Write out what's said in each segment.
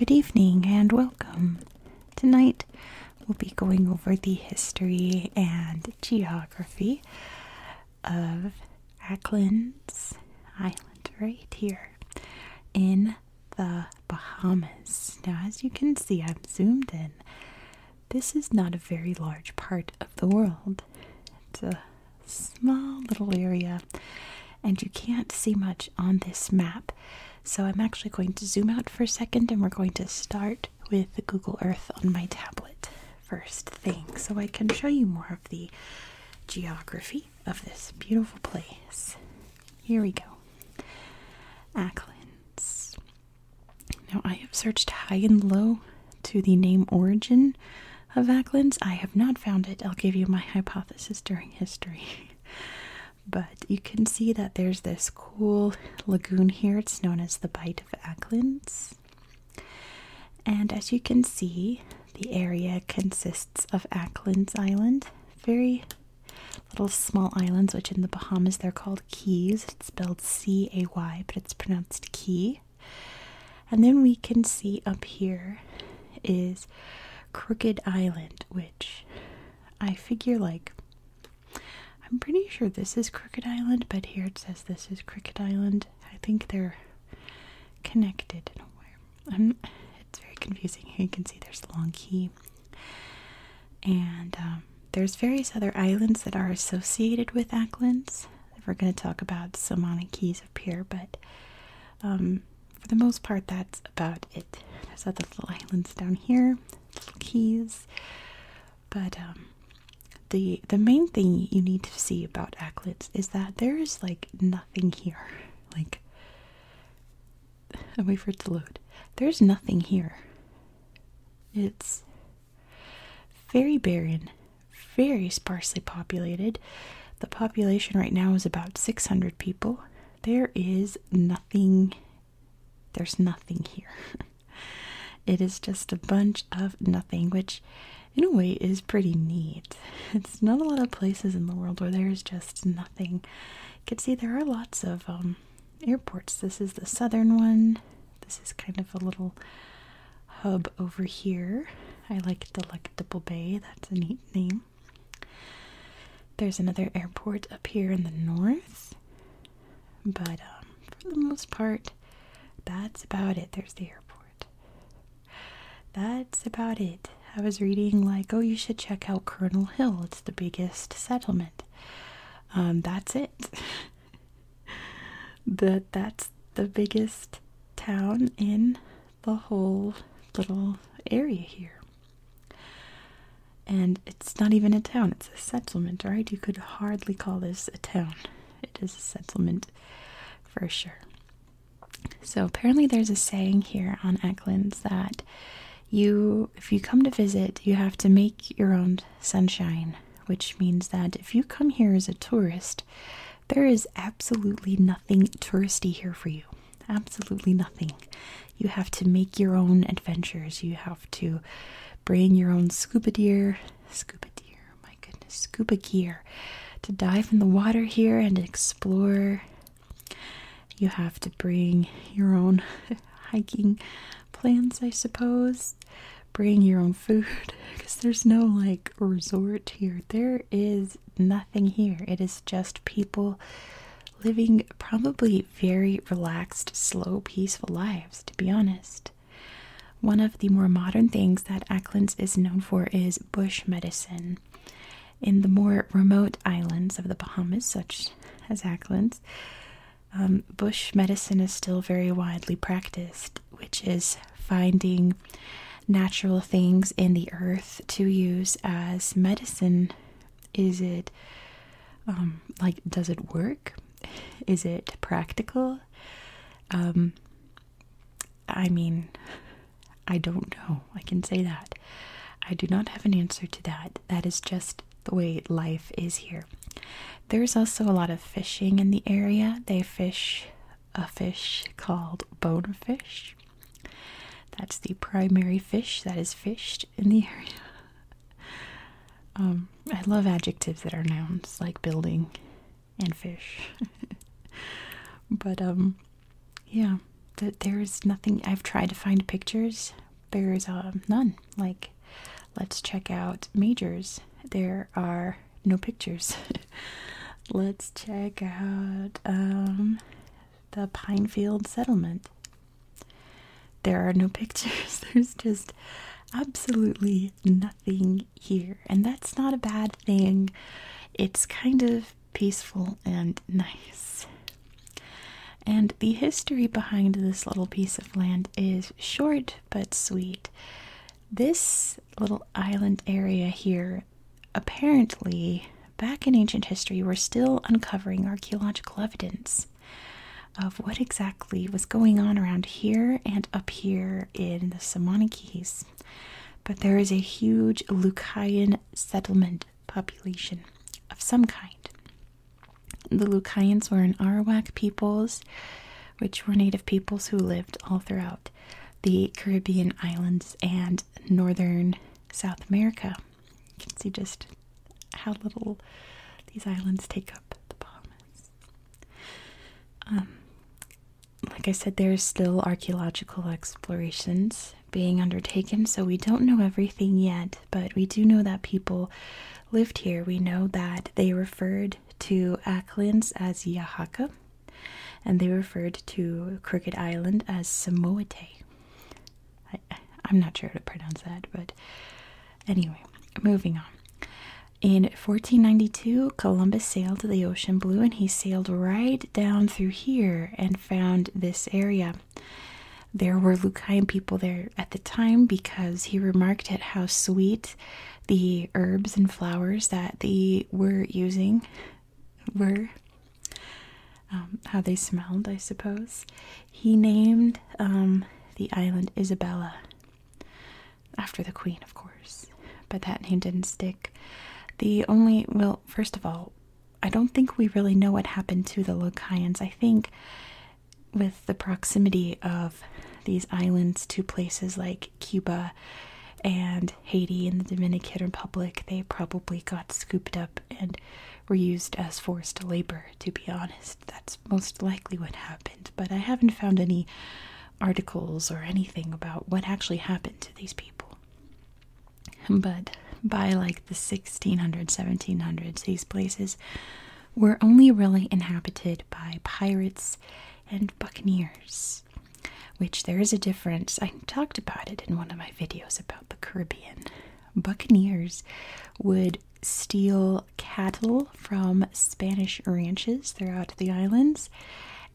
Good evening and welcome. Tonight we'll be going over the history and geography of Acklins Island right here in the Bahamas. Now, as you can see, I'm zoomed in. This is not a very large part of the world. It's a small little area, and you can't see much on this map. So I'm actually going to zoom out for a second, and we're going to start with Google Earth on my tablet first thing, so I can show you more of the geography of this beautiful place. Here we go. Acklins. Now, I have searched high and low to the name origin of Acklins. I have not found it. I'll give you my hypothesis during history. But you can see that there's this cool lagoon here. It's known as the Bight of Acklins. And as you can see, the area consists of Acklins Island. Very little small islands, which in the Bahamas they're called keys. It's spelled C-A-Y, but it's pronounced key. And then we can see up here is Crooked Island, which I figure I'm pretty sure this is Crooked Island, but here it says this is Crooked Island. I think they're connected in a way. It's very confusing. Here you can see there's a long key. And there's various other islands that are associated with Acklins. We're going to talk about some on keys up here, but for the most part, that's about it. There's other little islands down here, little keys, but the main thing you need to see about Acklins is that there is nothing here. I'll wait for it to load. There's nothing here. It's very barren, very sparsely populated. The population right now is about 600 people. There is nothing. There's nothing here. It is just a bunch of nothing, which in a way is pretty neat. It's not a lot of places in the world where there is just nothing. You can see there are lots of airports. This is the southern one. This is kind of a little hub over here. I like Delectable Bay. That's a neat name. There's another airport up here in the north. But for the most part, that's about it. There's the airport. That's about it. I was reading oh, you should check out Colonel Hill. It's the biggest settlement. That's it. That's the biggest town in the whole little area here. And it's not even a town, it's a settlement, right? You could hardly call this a town. It is a settlement for sure. So apparently there's a saying here on Acklins that if you come to visit, you have to make your own sunshine, which means that if you come here as a tourist, there is absolutely nothing touristy here for you. Absolutely nothing. You have to make your own adventures. You have to bring your own scuba gear, to dive in the water here and explore. You have to bring your own hiking plans, I suppose. Bring your own food, because there's no resort here. There is nothing here. It is just people living probably very relaxed, slow, peaceful lives, to be honest. One of the more modern things that Acklins is known for is bush medicine. In the more remote islands of the Bahamas, such as Acklins, bush medicine is still very widely practiced, which is finding natural things in the earth to use as medicine. Is it does it work? Is it practical? I mean, I don't know. I can say that. I do not have an answer to that. That is just the way life is here. There's also a lot of fishing in the area. They fish a fish called bonefish. That's the primary fish that is fished in the area. I love adjectives that are nouns, like building and fish. But yeah, there's nothing. I've tried to find pictures. There's none. Like, let's check out majors. There are no pictures. Let's check out the Pinefield settlement. There are no pictures. There's just absolutely nothing here. And that's not a bad thing. It's kind of peaceful and nice. And the history behind this little piece of land is short but sweet. This little island area here, apparently, back in ancient history, we're still uncovering archaeological evidence of what exactly was going on around here and up here in the Samana Keys. But there is a huge Lucayan settlement population of some kind. The Lucayans were an Arawak peoples, which were native peoples who lived all throughout the Caribbean islands and northern South America. You can see just how little these islands take up the Bahamas. Like I said, there's still archaeological explorations being undertaken, so we don't know everything yet, but we do know that people lived here. We know that they referred to Acklins as Yahaka, and they referred to Crooked Island as Samoate. I'm not sure how to pronounce that, but anyway, moving on. In 1492, Columbus sailed to the ocean blue, and he sailed right down through here and found this area. There were Lucayan people there at the time because he remarked at how sweet the herbs and flowers that they were using were, how they smelled, I suppose. He named the island Isabella, after the queen, of course, but that name didn't stick. Well, first of all, I don't think we really know what happened to the Lucayans. I think with the proximity of these islands to places like Cuba and Haiti and the Dominican Republic, they probably got scooped up and were used as forced labor, to be honest. That's most likely what happened, but I haven't found any articles or anything about what actually happened to these people. But by like the 1600s, 1700s, these places were only really inhabited by pirates and buccaneers, which there is a difference. I talked about it in one of my videos about the Caribbean. Buccaneers would steal cattle from Spanish ranches throughout the islands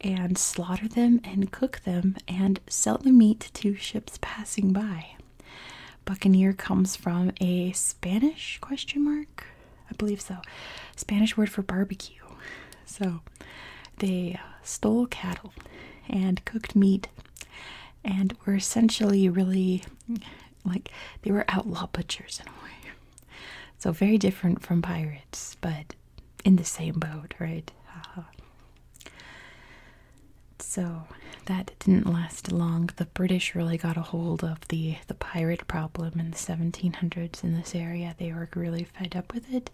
and slaughter them and cook them and sell the meat to ships passing by. Buccaneer comes from a Spanish ? I believe so. Spanish word for barbecue. So they stole cattle and cooked meat and were essentially really like they were outlaw butchers in a way. So very different from pirates, but in the same boat, right? So that didn't last long. The British really got a hold of the pirate problem in the 1700s in this area. They were really fed up with it.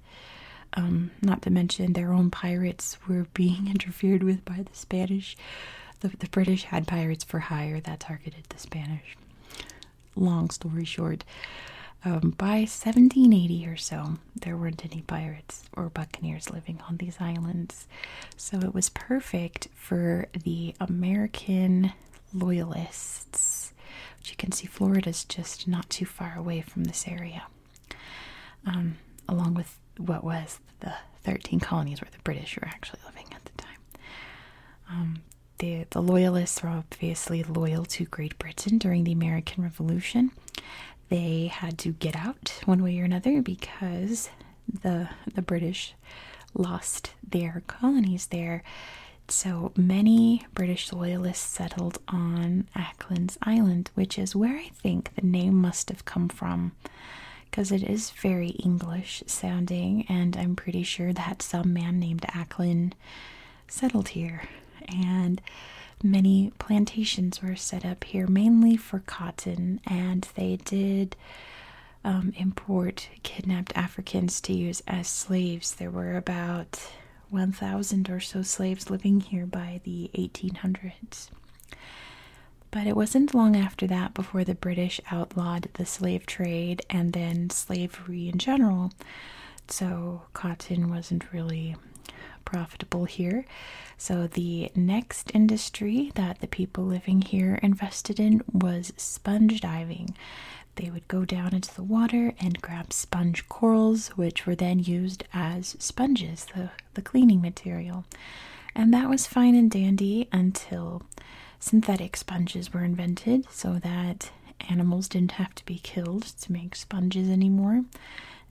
Not to mention their own pirates were being interfered with by the Spanish. The British had pirates for hire that targeted the Spanish. Long story short, by 1780 or so, there weren't any pirates or buccaneers living on these islands. So it was perfect for the American loyalists, which you can see Florida's just not too far away from this area, along with what was the 13 colonies where the British were actually living at the time. The loyalists were obviously loyal to Great Britain during the American Revolution. They had to get out one way or another because the British lost their colonies there. So many British loyalists settled on Acklins Island, which is where I think the name must have come from, because it is very English sounding, and I'm pretty sure that some man named Acklin settled here. And many plantations were set up here, mainly for cotton, and they did import kidnapped Africans to use as slaves. There were about 1,000 or so slaves living here by the 1800s. But it wasn't long after that before the British outlawed the slave trade and then slavery in general. So cotton wasn't really profitable here. So the next industry that the people living here invested in was sponge diving. They would go down into the water and grab sponge corals, which were then used as sponges, the cleaning material. And that was fine and dandy until synthetic sponges were invented so that animals didn't have to be killed to make sponges anymore.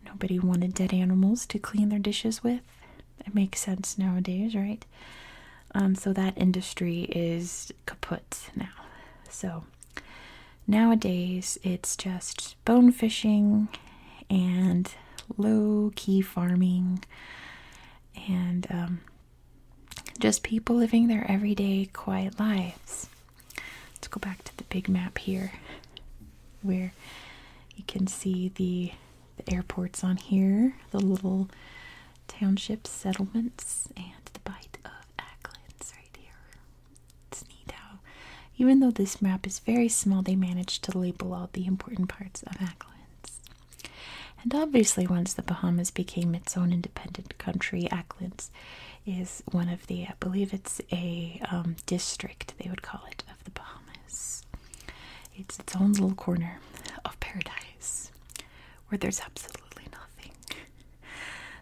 Nobody wanted dead animals to clean their dishes with. It makes sense nowadays, right? So that industry is kaput now. So nowadays it's just bone fishing and low-key farming and just people living their everyday quiet lives. Let's go back to the big map here where you can see the airports on here, the little townships, settlements, and the Bight of Acklins right here. It's neat how, even though this map is very small, they managed to label all the important parts of Acklins. And obviously, once the Bahamas became its own independent country, Acklins is one of the, I believe it's a district, they would call it, of the Bahamas. It's its own little corner of paradise where there's absolutely nothing.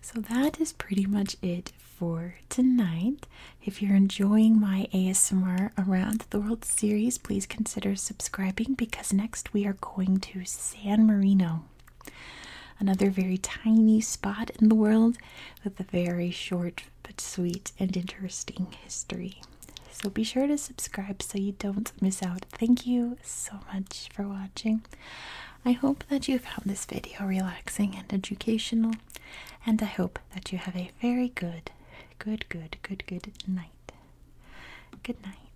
So that is pretty much it for tonight. If you're enjoying my ASMR Around the World series, please consider subscribing because next we are going to San Marino. Another very tiny spot in the world with a very short but sweet and interesting history. So be sure to subscribe so you don't miss out. Thank you so much for watching. I hope that you found this video relaxing and educational, and I hope that you have a very good night. Good night.